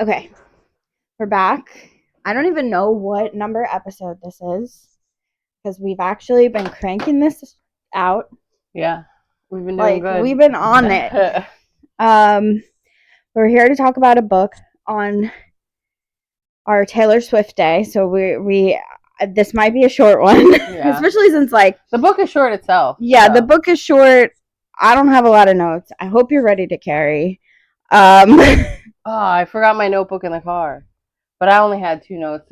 Okay, we're back. I don't even know what number episode this is because we've actually been cranking this out. Yeah, we've been doing good. We've been on it. We're here to talk about a book on our Taylor Swift day. So we this might be a short one, especially since the book is short itself. Yeah, so. The book is short. I don't have a lot of notes. I hope you're ready to carry. I forgot my notebook in the car, but I only had 2 notes.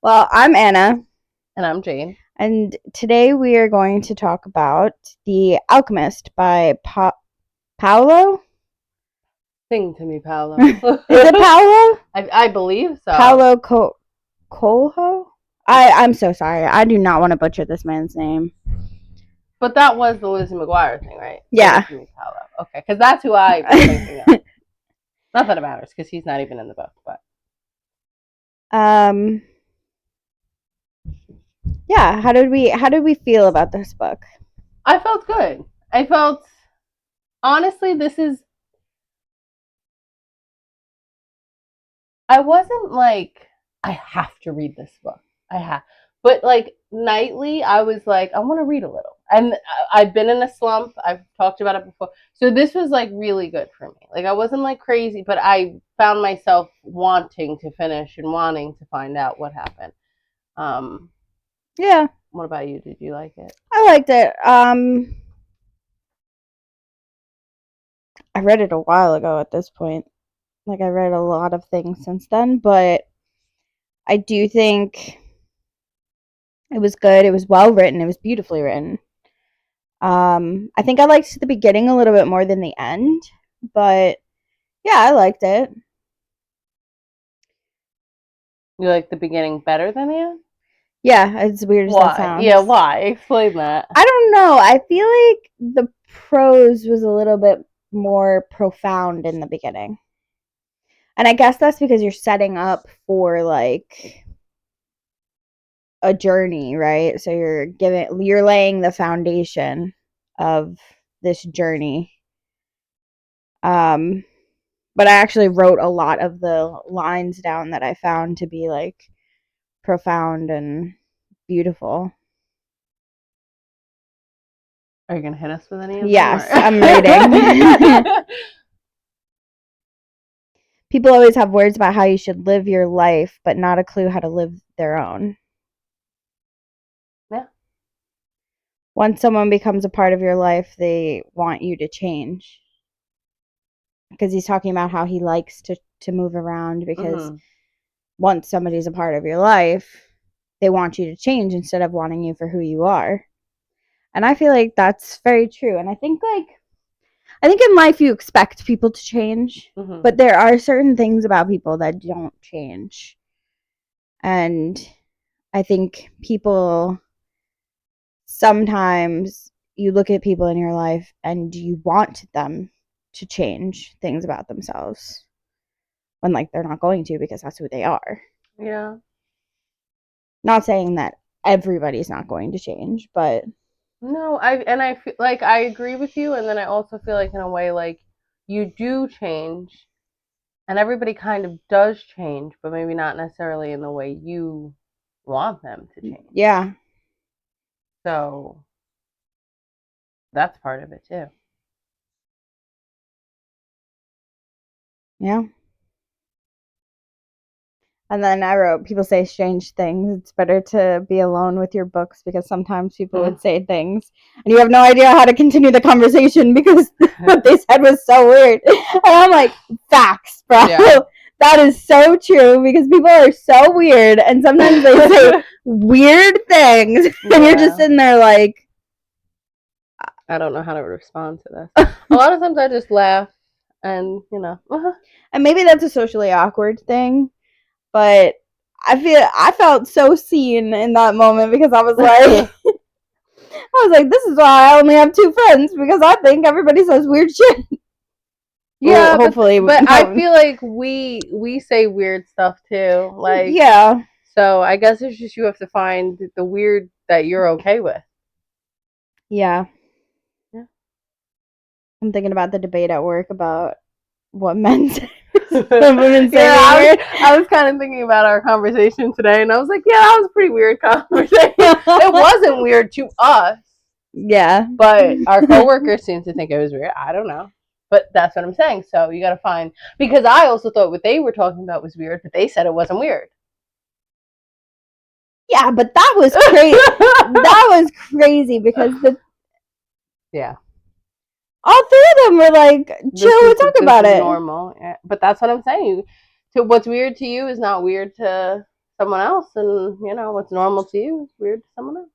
Well, I'm Anna. And I'm Jane. And today we are going to talk about The Alchemist by Paulo. Sing to me, Paulo. Is it Paulo? I believe so. Paulo Coelho? I'm so sorry. I do not want to butcher this man's name. But that was the Lizzie McGuire thing, right? Yeah. Sing to me, Paulo. Okay, because that's who I was thinking of. Not that it matters, because he's not even in the book, but. Yeah, how did we feel about this book? I felt good. Honestly, I wasn't like, I have to read this book. But like nightly, I was like, I want to read a little. And I've been in a slump. I've talked about it before. So this was like really good for me. Like I wasn't like crazy, but I found myself wanting to finish and wanting to find out what happened. Yeah. What about you? Did you like it? I liked it. I read it a while ago at this point. Like I read a lot of things since then, but I do think it was good. It was well written. It was beautifully written. I think I liked the beginning a little bit more than the end, but yeah, I liked it. You like the beginning better than the end? Yeah, as weird as that sounds. Yeah, why? Explain that. I don't know. I feel like the prose was a little bit more profound in the beginning. And I guess that's because you're setting up for like a journey, right? So you're laying the foundation of this journey. But I actually wrote a lot of the lines down that I found to be like profound and beautiful. Are you gonna hit us with any of them? Yes, I'm reading. People always have words about how you should live your life, but not a clue how to live their own. Yeah. Once someone becomes a part of your life, they want you to change. Because he's talking about how he likes to move around because once somebody's a part of your life, they want you to change instead of wanting you for who you are. And I feel like that's very true. And I think in life you expect people to change, but there are certain things about people that don't change. And I think people, sometimes you look at people in your life and you want them to change things about themselves when like they're not going to, because that's who they are. Yeah. Not saying that everybody's not going to change, but no, I feel like I agree with you, and then I also feel like in a way like you do change, and everybody kind of does change, but maybe not necessarily in the way you want them to change. Yeah. So that's part of it too. Yeah. And then I wrote, people say strange things. It's better to be alone with your books because sometimes people would say things and you have no idea how to continue the conversation because what they said was so weird. And I'm like, facts, bro. Yeah. That is so true because people are so weird and sometimes they say weird things and you're just in there like, I don't know how to respond to this. A lot of times I just laugh and, And maybe that's a socially awkward thing. But I felt so seen in that moment because I was like, this is why I only have 2 friends because I think everybody says weird shit. Yeah, well, hopefully, but I feel like we say weird stuff too. Like, yeah. So I guess it's just you have to find the weird that you're okay with. Yeah. I'm thinking about the debate at work about what men say. Women say I was kind of thinking about our conversation today, and I was like, yeah, that was a pretty weird conversation. It wasn't weird to us. Yeah. But our coworkers seem to think it was weird. I don't know. But that's what I'm saying. So you got to find, because I also thought what they were talking about was weird, but they said it wasn't weird. Yeah, but that was crazy. That was crazy because all three of them were like, chill, we'll talk about it. Normal. Yeah. But that's what I'm saying. So what's weird to you is not weird to someone else, and what's normal to you is weird to someone else.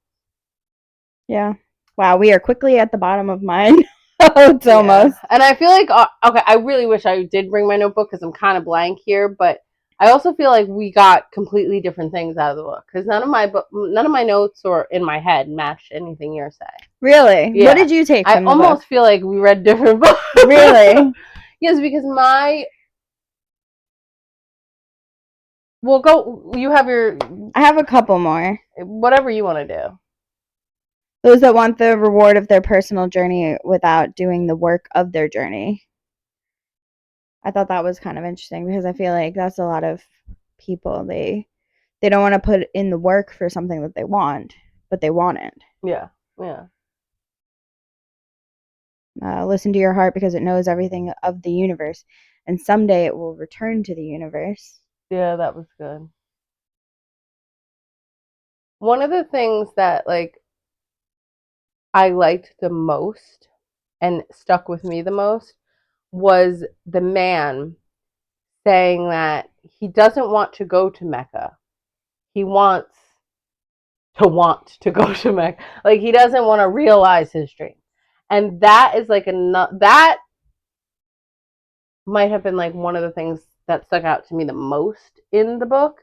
Yeah. Wow, we are quickly at the bottom of mine. It's almost. And I feel like okay, I really wish I did bring my notebook because I'm kind of blank here, but I also feel like we got completely different things out of the book because none of my notes or in my head matched anything you're saying. Really? Yeah. What did you take from the book? I almost feel like we read different books. Really? Yes, because well, go. You have your. I have a couple more. Whatever you want to do. Those that want the reward of their personal journey without doing the work of their journey. I thought that was kind of interesting because I feel like that's a lot of people. They don't want to put in the work for something that they want, but they want it. Yeah. Listen to your heart because it knows everything of the universe, and someday it will return to the universe. Yeah, that was good. One of the things that I liked the most and stuck with me the most was the man saying that he doesn't want to go to Mecca. He wants to go to Mecca. Like, he doesn't want to realize his dream. And that is that might have been one of the things that stuck out to me the most in the book,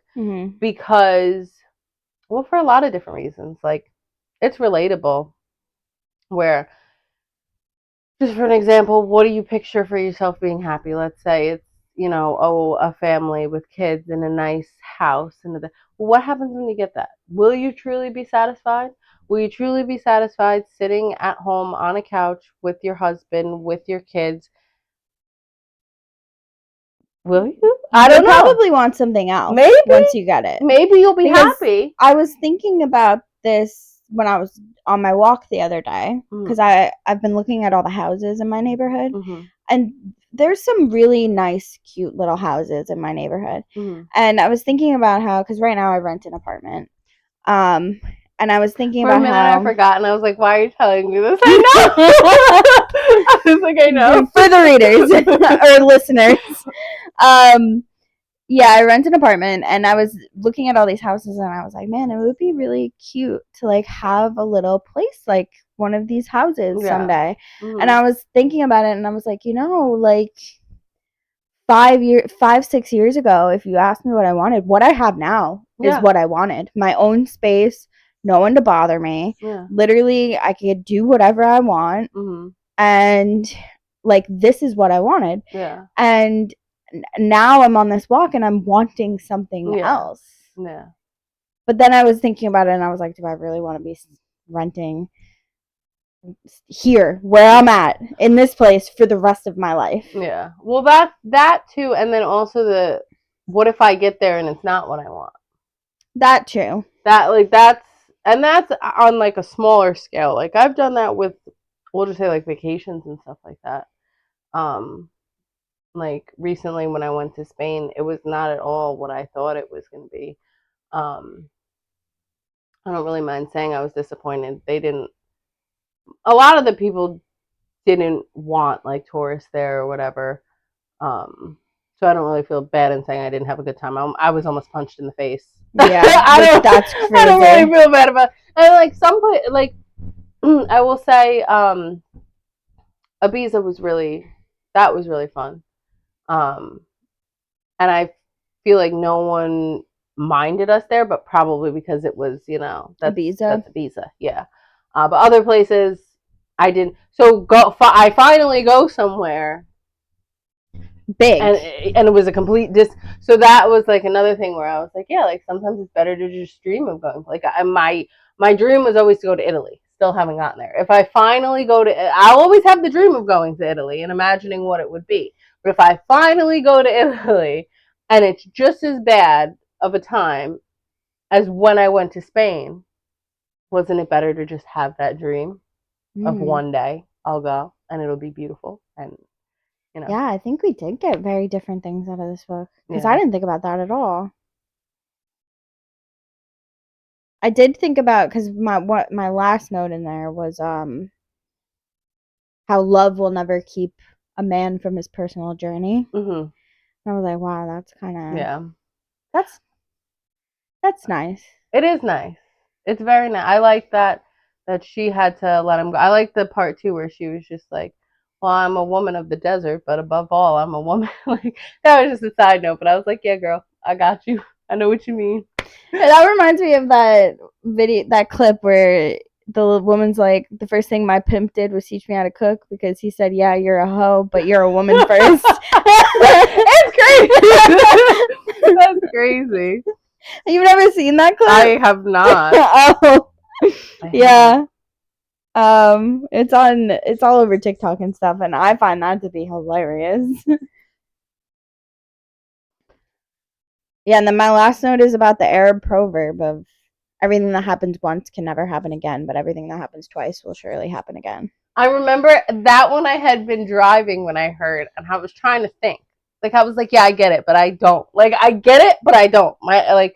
because, well, for a lot of different reasons. It's relatable. Where, just for an example, what do you picture for yourself being happy? Let's say it's, a family with kids in a nice house. Well, what happens when you get that? Will you truly be satisfied? Will you truly be satisfied sitting at home on a couch with your husband, with your kids? Will you? I don't know. Probably want something else. Maybe. Once you get it. Maybe you'll be happy. I was thinking about this when I was on my walk the other day, because I've been looking at all the houses in my neighborhood, and there's some really nice, cute little houses in my neighborhood. And I was thinking about how, because right now I rent an apartment, and I was thinking about how I forgot, and I was like, "Why are you telling me this?" I know. I was like, "I know." For the readers or listeners, yeah, I rent an apartment, and I was looking at all these houses, and I was like, man, it would be really cute to have a little place like one of these houses someday. And I was thinking about it, and I was like, 6 years ago, if you asked me what I wanted, what I have now is what I wanted. My own space, no one to bother me. Yeah. Literally, I could do whatever I want, and this is what I wanted. Yeah. And now I'm on this walk and I'm wanting something else. Yeah. But then I was thinking about it, and I was like, do I really want to be renting here where I'm at in this place for the rest of my life? Yeah. Well, that too, and then also what if I get there and it's not what I want? That too. That's on a smaller scale. I've done that with, we'll just say vacations and stuff like that. Recently when I went to Spain, it was not at all what I thought it was going to be. I don't really mind saying I was disappointed. A lot of the people didn't want tourists there or whatever. So I don't really feel bad in saying I didn't have a good time. I was almost punched in the face. Yeah, that's crazy. I don't really feel bad about it. And I will say, Ibiza was really fun. And I feel like no one minded us there, but probably because it was, that's Ibiza, yeah. But other places, I didn't. So I finally go somewhere big, and it was a complete So that was another thing where I was like, yeah, sometimes it's better to just dream of going. My dream was always to go to Italy. Still haven't gotten there. If I finally go I'll always have the dream of going to Italy and imagining what it would be. But if I finally go to Italy and it's just as bad of a time as when I went to Spain, wasn't it better to just have that dream of one day I'll go and it'll be beautiful? And, you know. Yeah, I think we did get very different things out of this book. Because I didn't think about that at all. I did think about, because my last note in there was how love will never keep a man from his personal journey. Mm-hmm. I was like, wow, that's kind of... Yeah. That's nice. It is nice. It's very nice. I like that she had to let him go. I like the part too where she was just like, well, I'm a woman of the desert, but above all, I'm a woman. Like, that was just a side note, but I was like, yeah, girl, I got you. I know what you mean. That reminds me of that video, that clip where the woman's like, the first thing my pimp did was teach me how to cook, because he said, yeah, you're a hoe, but you're a woman first. It's crazy. That's crazy. You've never seen that clip? I have not. Oh, yeah. It's all over TikTok and stuff, and I find that to be hilarious. Yeah, and then my last note is about the Arab proverb of everything that happens once can never happen again, but everything that happens twice will surely happen again. I remember that one I had been driving when I heard, and I was trying to think. Like, I was like, yeah, I get it, but I don't. Like, I get it, but I don't. I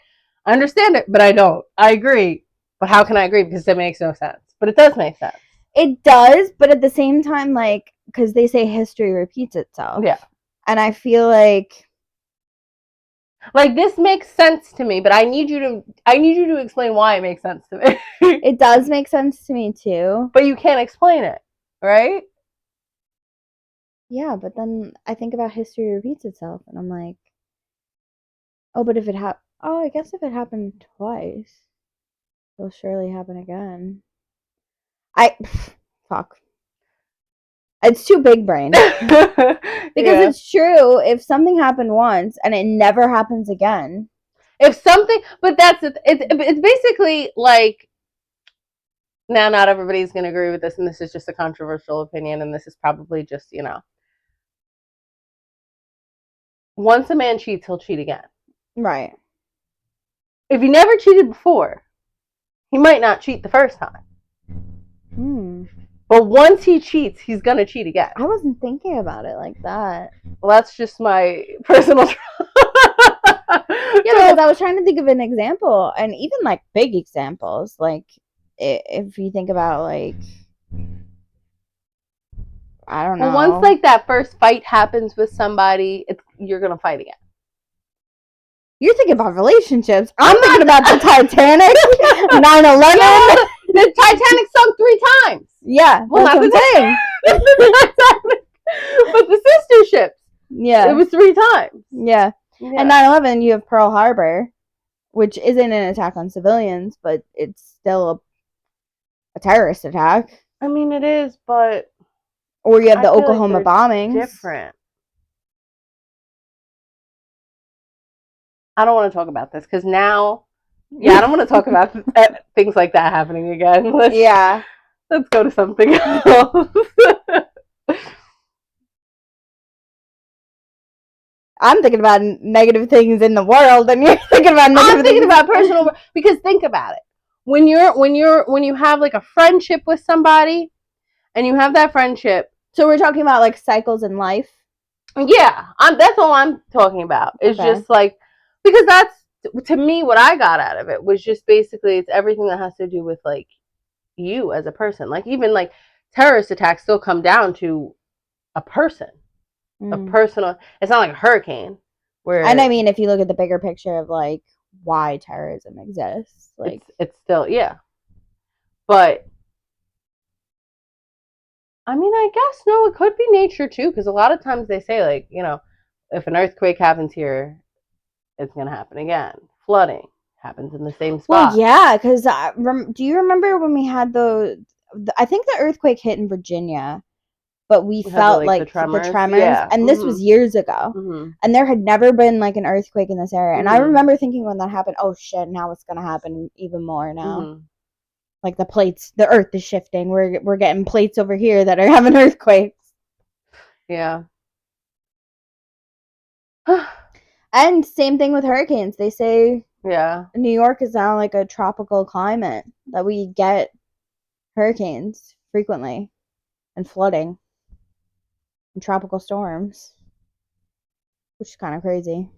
understand it, but I don't. I agree, but how can I agree? Because it makes no sense. But it does make sense. It does, but at the same time, like, because they say history repeats itself. Yeah. And I feel like this makes sense to me, but I need you to explain why it makes sense to me. It does make sense to me too. But you can't explain it, right? Yeah, but then I think about history repeats itself, and I'm like, oh, but if it I guess if it happened twice, it'll surely happen again. Fuck. It's too big brain. Because it's true, if something happened once and it never happens again. If something, but it's basically like, now not everybody's going to agree with this, and this is just a controversial opinion, and this is probably just, once a man cheats, he'll cheat again. Right. If he never cheated before, he might not cheat the first time. But once he cheats, he's going to cheat again. I wasn't thinking about it like that. Well, that's just my personal... Yeah, because I was trying to think of an example, and even like big examples, like if you think about, like, I don't know. Well, once like that first fight happens with somebody, you're going to fight again. You're thinking about relationships. I'm thinking about the Titanic, 9/11. Yeah, the Titanic sunk 3 times. Yeah, well, that's what I'm saying. But the sister ships. Yeah, it was 3 times. Yeah. And 9/11, you have Pearl Harbor, which isn't an attack on civilians, but it's still a terrorist attack. I mean, it is, but... Or you have the Oklahoma bombings. Different. I don't want to talk about this, because now... Yeah, I don't want to talk about things like that happening again. Let's go to something else. I'm thinking about negative things in the world, and you're thinking about negative I'm thinking about personal, because think about it. When you have like a friendship with somebody, and you have that friendship. So we're talking about like cycles in life. Yeah, that's all I'm talking about. It's just like, because that's, to me, what I got out of it was just basically it's everything that has to do with like you as a person. Like, even like terrorist attacks still come down to a person. A personal, it's not like a hurricane and I mean, if you look at the bigger picture of like why terrorism exists, like it's still, but I mean, I guess no, it could be nature too, because a lot of times they say, like, if an earthquake happens here, it's gonna happen again. Flooding happens in the same spot. Well, yeah, because do you remember when we had I think the earthquake hit in Virginia, but we felt like the tremors, yeah. And this was years ago, and there had never been like an earthquake in this area. And I remember thinking when that happened, oh shit, now it's gonna happen even more now. Like the earth is shifting. We're getting plates over here that are having earthquakes. Yeah. And same thing with hurricanes. They say Yeah. New York is now like a tropical climate, that we get hurricanes frequently and flooding and tropical storms, which is kind of crazy.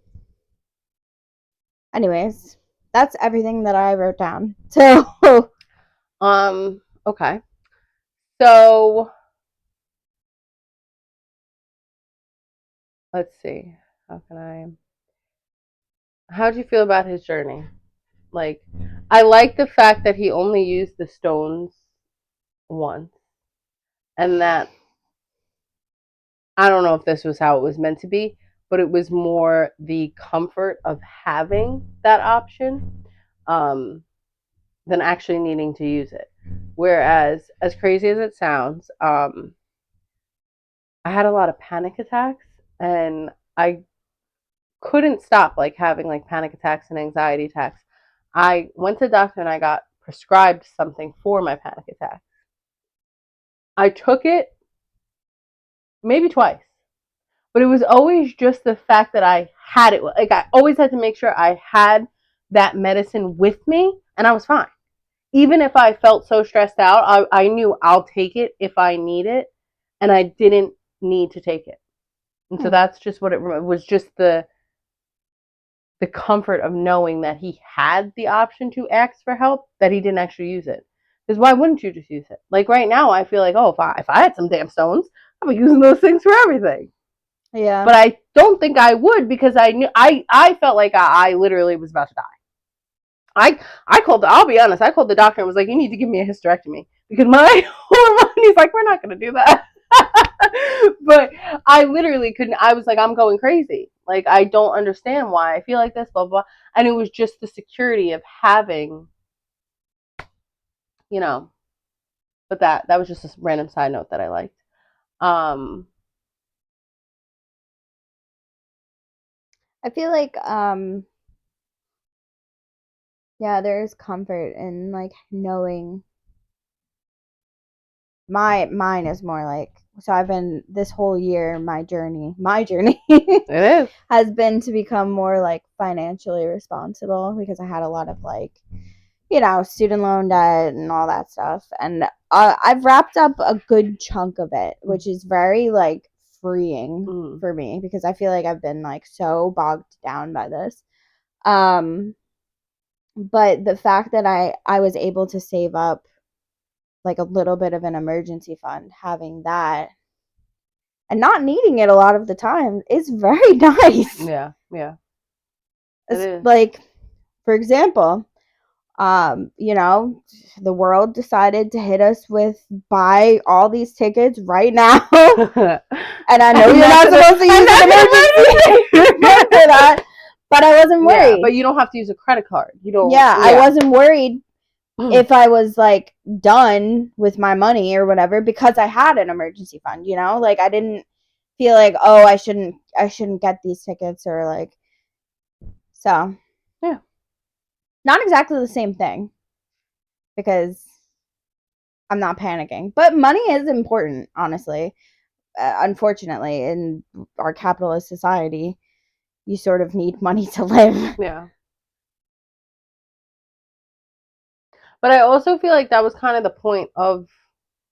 Anyways, that's everything that I wrote down. So, Okay. So, let's see. How do you feel about his journey? Like, I like the fact that he only used the stones once, and that I don't know if this was how it was meant to be, but it was more the comfort of having that option, um, than actually needing to use it. Whereas, as crazy as it sounds, I had a lot of panic attacks, and I couldn't stop like having like panic attacks and anxiety attacks. I went to the doctor and I got prescribed something for my panic attack. I took it maybe twice, but it was always just the fact that I had it. Like, I always had to make sure I had that medicine with me, and I was fine. Even if I felt so stressed out, I knew I'll take it if I need it, and I didn't need to take it. And so that's just what it was, just the comfort of knowing that he had the option to ask for help, that he didn't actually use it. Because why wouldn't you just use it? Like right now, I feel like, oh, if I had some damn stones, I'd be using those things for everything. yeah. But I don't think I would, because I knew I felt like I literally was about to die. I called. I'll be honest. I called the doctor and was like, "You need to give me a hysterectomy because my hormone." He's like, "We're not going to do that." But I literally couldn't. I was like, "I'm going crazy. Like, I don't understand why I feel like this." Blah blah. And it was just the security of having, you know. But that was just a random side note that I liked. Um, I feel like yeah, there's comfort in like knowing. Mine is more like, so I've been this whole year, my journey it is. has been to become more like financially responsible, because I had a lot of like, student loan debt and all that stuff, and I've wrapped up a good chunk of it, which is very like freeing for me, because I feel like I've been like so bogged down by this. But the fact that I was able to save up like a little bit of an emergency fund, having that and not needing it a lot of the time is very nice. Yeah, yeah. It's like, for example, the world decided to hit us with buy all these tickets right now. And I know you're not supposed to use an emergency fund for that, but I wasn't worried. Yeah, but you don't have to use a credit card. You don't. Yeah, I wasn't worried if I was like done with my money or whatever, because I had an emergency fund, like I didn't feel like, oh, I shouldn't get these tickets, or like, so yeah, not exactly the same thing, because I'm not panicking, but money is important, honestly. Unfortunately, in our capitalist society, you sort of need money to live. Yeah. But I also feel like that was kind of the point of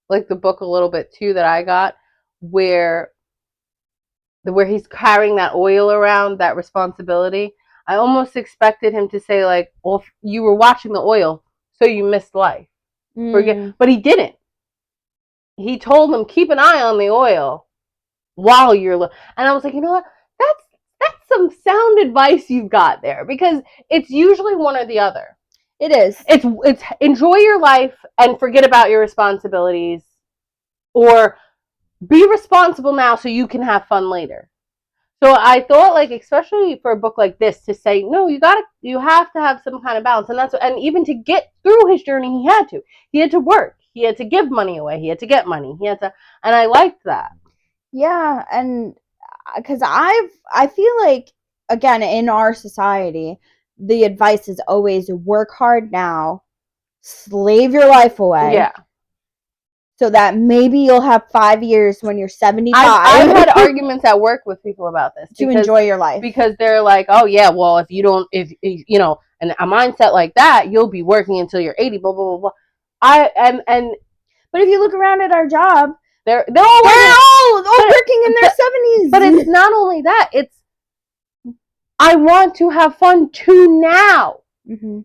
like the book a little bit too, that I got, where he's carrying that oil around, that responsibility. I almost expected him to say like, well, you were watching the oil, so you missed life. But he didn't. He told them, keep an eye on the oil while you're and I was like, you know what? That's some sound advice you've got there, because it's usually one or the other. It is. It's enjoy your life and forget about your responsibilities, or be responsible now so you can have fun later. So I thought, like, especially for a book like this, to say, no, you have to have some kind of balance. And even to get through his journey, he had to work, he had to give money away, he had to get money, and I liked that. Yeah, and because I feel like, again, in our society, the advice is always work hard now, slave your life away. Yeah. so that maybe you'll have 5 years when you're 75. I've had arguments at work with people about this to enjoy your life, because they're like, oh yeah, well if you know, and a mindset like that, you'll be working until you're 80, blah blah blah blah. But if you look around at our job, they're all working in their 70s. But it's not only that; it's I want to have fun too now. Mm-hmm.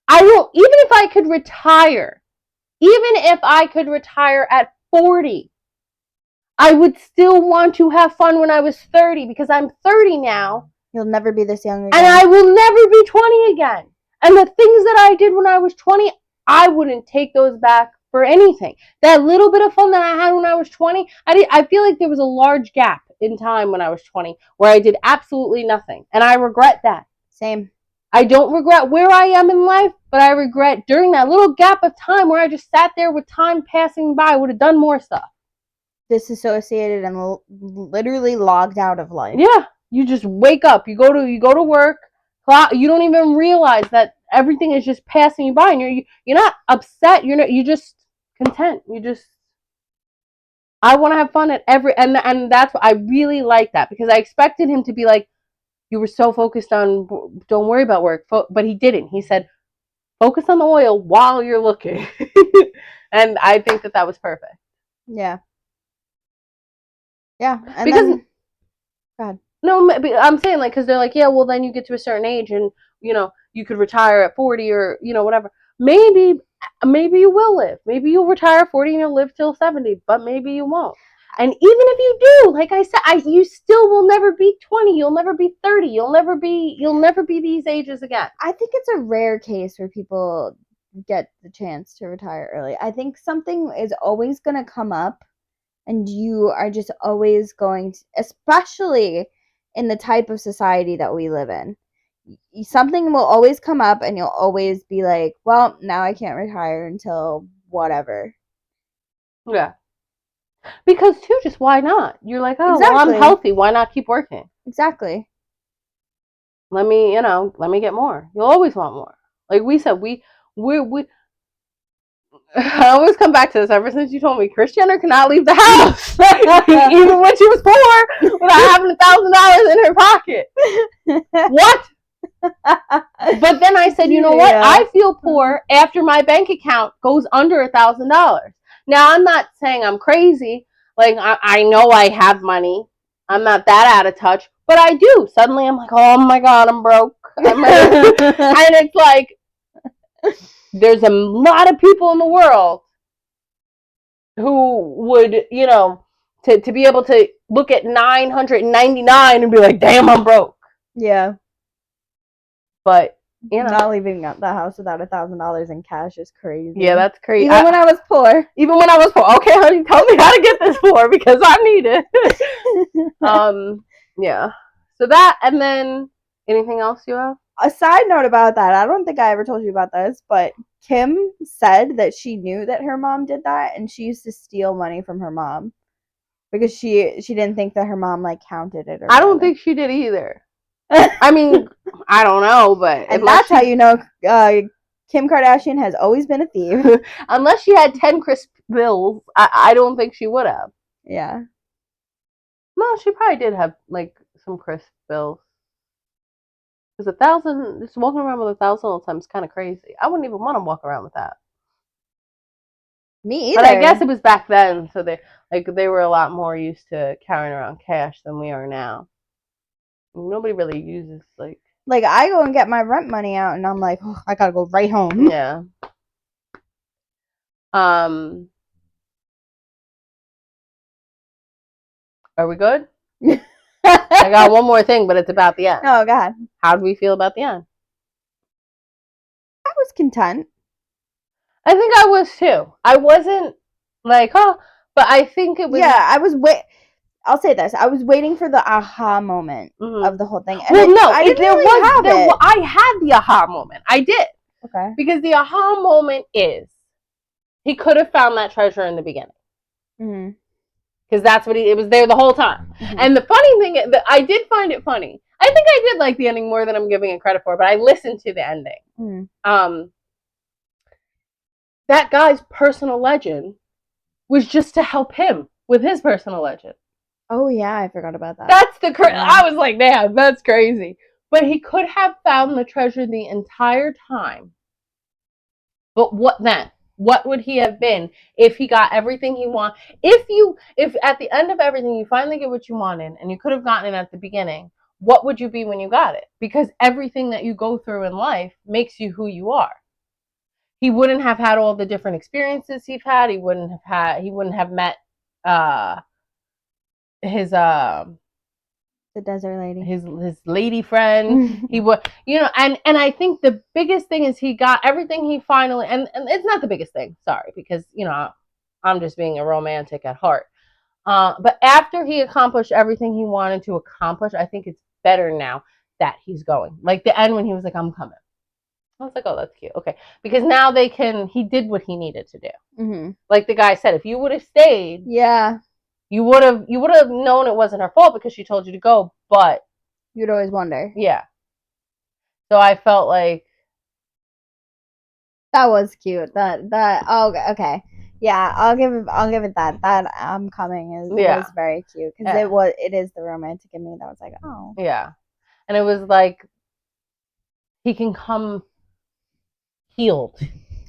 I don't. Even if I could retire, at 40, I would still want to have fun when I was 30 because I'm 30 now. You'll never be this young again. And I will never be 20 again. And the things that I did when I was 20, I wouldn't take those back for anything. That little bit of fun that I had when I was 20, I feel like there was a large gap in time when I was 20 where I did absolutely nothing. And I regret that. Same. I don't regret where I am in life, but I regret during that little gap of time where I just sat there with time passing by, I would have done more stuff. Disassociated and literally logged out of life. Yeah. You just wake up, you go to work, you don't even realize that everything is just passing you by, and you're not upset, you're just content. I want to have fun at and that's what I really like that, because I expected him to be like, you were so focused on don't worry about work, but he didn't. He said, focus on the oil while you're looking. And I think that was perfect. Yeah. Yeah. And because then, go ahead. No, I'm saying, like, because they're like, yeah, well, then you get to a certain age and, you know, you could retire at 40 or, you know, whatever. Maybe you will live. Maybe you'll retire at 40 and you'll live till 70, but maybe you won't. And even if you do, like I said, you still will never be 20. You'll never be 30. You'll never be these ages again. I think it's a rare case where people get the chance to retire early. I think something is always going to come up, and you are just always going to, especially in the type of society that we live in, something will always come up and you'll always be like, well, now I can't retire until whatever. Yeah. Because too, just why not? You're like, oh, exactly. Well, I'm healthy. Why not keep working? Exactly. Let me get more. You'll always want more. Like we said, we I always come back to this ever since you told me Kris Jenner cannot leave the house. Even when she was poor, without having $1,000 in her pocket. What? But then I said, you know what? I feel poor after my bank account goes under $1,000. Now, I'm not saying I'm crazy. Like, I know I have money. I'm not that out of touch. But I do. Suddenly, I'm like, oh my God, I'm broke. And it's like, there's a lot of people in the world who would, you know, to be able to look at 999 and be like, damn, I'm broke. Yeah. But, you know, not leaving the house without $1,000 in cash is crazy. Yeah, that's crazy. Even when I was poor. Okay, honey, tell me how to get this for, because I need it. Yeah. So that, and then anything else you have? A side note about that, I don't think I ever told you about this, but Kim said that she knew that her mom did that, and she used to steal money from her mom because she didn't think that her mom like counted it. I don't think she did either. I mean, I don't know, but and that's how you know Kim Kardashian has always been a thief. Unless she had 10 crisp bills, I don't think she would have. Yeah. No, she probably did have like some crisp bills. Because 1,000, just walking around with 1,000 all the time is kind of crazy. I wouldn't even want to walk around with that. Me either. But I guess it was back then, so they were a lot more used to carrying around cash than we are now. Nobody really uses like I go and get my rent money out, and I'm like, oh, I gotta go right home. Yeah. Are we good? I got one more thing, but it's about the end. Oh, God. How do we feel about the end? I was content. I think I was too. I wasn't like, oh, but I think it was. Yeah, I was I'll say this. I was waiting for the aha moment of the whole thing. And I had the aha moment. I did. Okay. Because the aha moment is he could have found that treasure in the beginning. Mm-hmm. Because that's what it was there the whole time. Mm-hmm. And the funny thing is that I did find it funny. I think I did like the ending more than I'm giving it credit for, but I listened to the ending. Mm-hmm. That guy's personal legend was just to help him with his personal legend. Oh yeah, I forgot about that. That's the I was like, man, that's crazy. But he could have found the treasure the entire time. But what then? What would he have been if he got everything he wanted? If at the end of everything you finally get what you wanted and you could have gotten it at the beginning, what would you be when you got it? Because everything that you go through in life makes you who you are. He wouldn't have had all the different experiences he's had. He wouldn't have met his the desert lady, his lady friend. He would, and I think the biggest thing is he got everything he finally, and it's not the biggest thing, sorry, because I'm just being a romantic at heart. But after he accomplished everything he wanted to accomplish, I think it's better now that he's going. Like the end when he was like, I'm coming. I was like, oh, that's cute. Okay. Because now he did what he needed to do. Mm-hmm. Like the guy said, if you would have stayed, yeah, you would have known it wasn't her fault because she told you to go, but you'd always wonder. Yeah. So I felt like that was cute. Oh, okay. Yeah, I'll give it that. That I'm coming was very cute because it is the romantic in me that was like, oh. Yeah. And it was like he can come healed.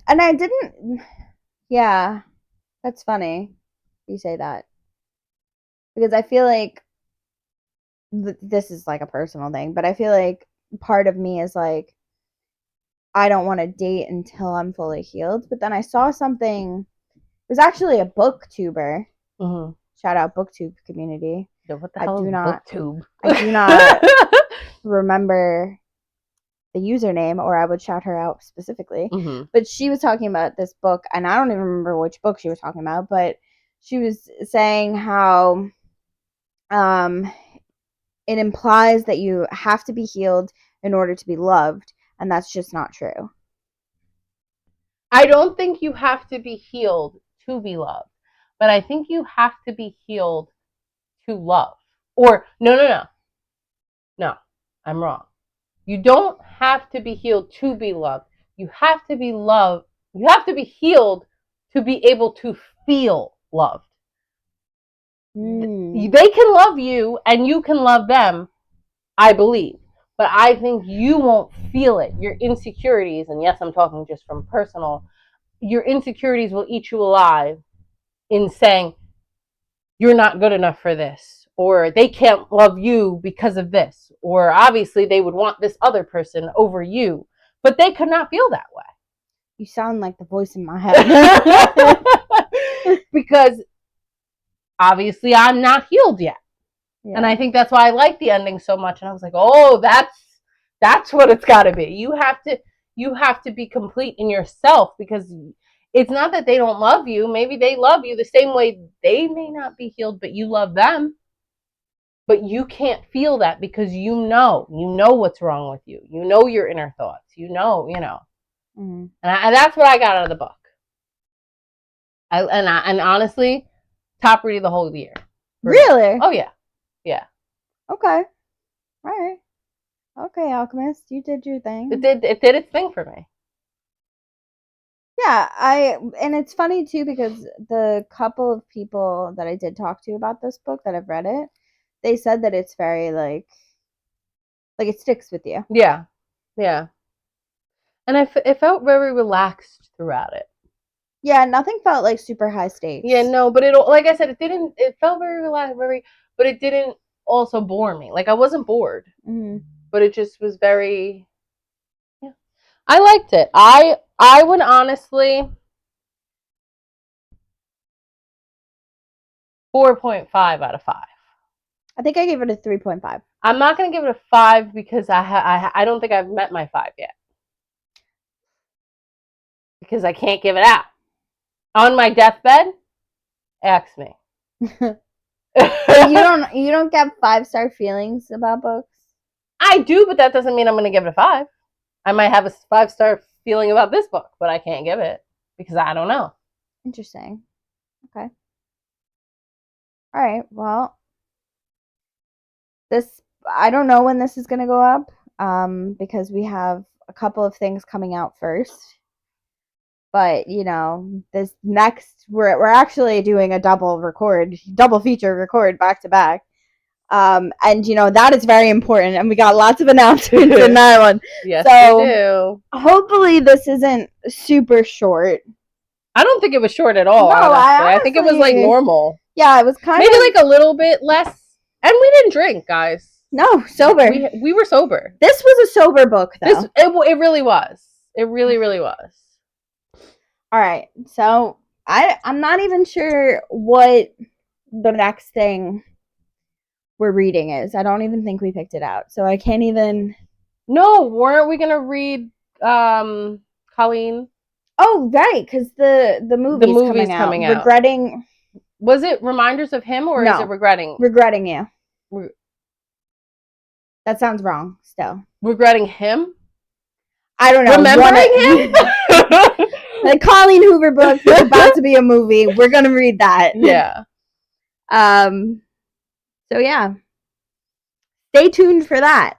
And I didn't. Yeah, that's funny. You say that because I feel like this is like a personal thing, but I feel like part of me is like I don't want to date until I'm fully healed. But then I saw something. It was actually a booktuber. Mm-hmm. Shout out booktube community. Yeah, what the hell is booktube? I do not remember the username, or I would shout her out specifically. Mm-hmm. But she was talking about this book, and I don't even remember which book she was talking about, but she was saying how it implies that you have to be healed in order to be loved, and that's just not true. I don't think you have to be healed to be loved, but I think you have to be healed to love. Or no, I'm wrong. You don't have to be healed to be loved. You have to be loved. You have to be healed to be able to feel loved. They can love you and you can love them, I believe. But I think you won't feel it. Your insecurities, and yes, I'm talking just from personal, your insecurities will eat you alive in saying, you're not good enough for this, or they can't love you because of this, or obviously they would want this other person over you, but they could not feel that way. You sound like the voice in my head. Because obviously I'm not healed yet. Yeah. And I think that's why I like the ending so much. And I was like, oh, that's what it's got to be. You have to be complete in yourself, because it's not that they don't love you. Maybe they love you the same way they may not be healed, but you love them. But you can't feel that because you know what's wrong with you. You know your inner thoughts. You know. Mm-hmm. And that's what I got out of the book. And honestly, top read of the whole year. Really? Me. Oh yeah. Yeah. Okay. All right. Okay, Alchemist, you did your thing. It did its thing for me. Yeah, and it's funny too because the couple of people that I did talk to about this book that have read it, they said that it's very like it sticks with you. Yeah. Yeah. And it felt very relaxed throughout it. Yeah, nothing felt like super high stakes. Yeah, no, but like I said, it felt very relaxed, but it didn't also bore me. Like I wasn't bored. Mm-hmm. But it just was very, yeah. I liked it. I would honestly 4.5 out of 5. I think I gave it a 3.5. I'm not going to give it a 5 because I don't think I've met my 5 yet. Because I can't give it out. On my deathbed, ask me. you don't get 5-star feelings about books? I do, but that doesn't mean I'm going to give it a 5. I might have a 5-star feeling about this book, but I can't give it because I don't know. Interesting. Okay. All right. Well, I don't know when this is going to go up because we have a couple of things coming out first. But this next we're actually doing a double feature record back to back. And that is very important, and we got lots of announcements in that one. Yes, so we do. Hopefully this isn't super short. I don't think it was short at all. No, honestly. I think it was like normal. Yeah, it was kind of maybe like a little bit less. And we didn't drink, guys. No, sober. We were sober. This was a sober book, though. It really was. It really, really was. All right, so I'm not even sure what the next thing we're reading is. I don't even think we picked it out, so I can't even. No, weren't we gonna read Colleen? Oh, right, because the movie's coming out. Regretting. Was it Reminders of Him, or is it Regretting? Regretting You. That sounds wrong. Still. Regretting Him. I don't know. Remembering Him. The Colleen Hoover book is about to be a movie. We're gonna read that. Yeah. So yeah. Stay tuned for that.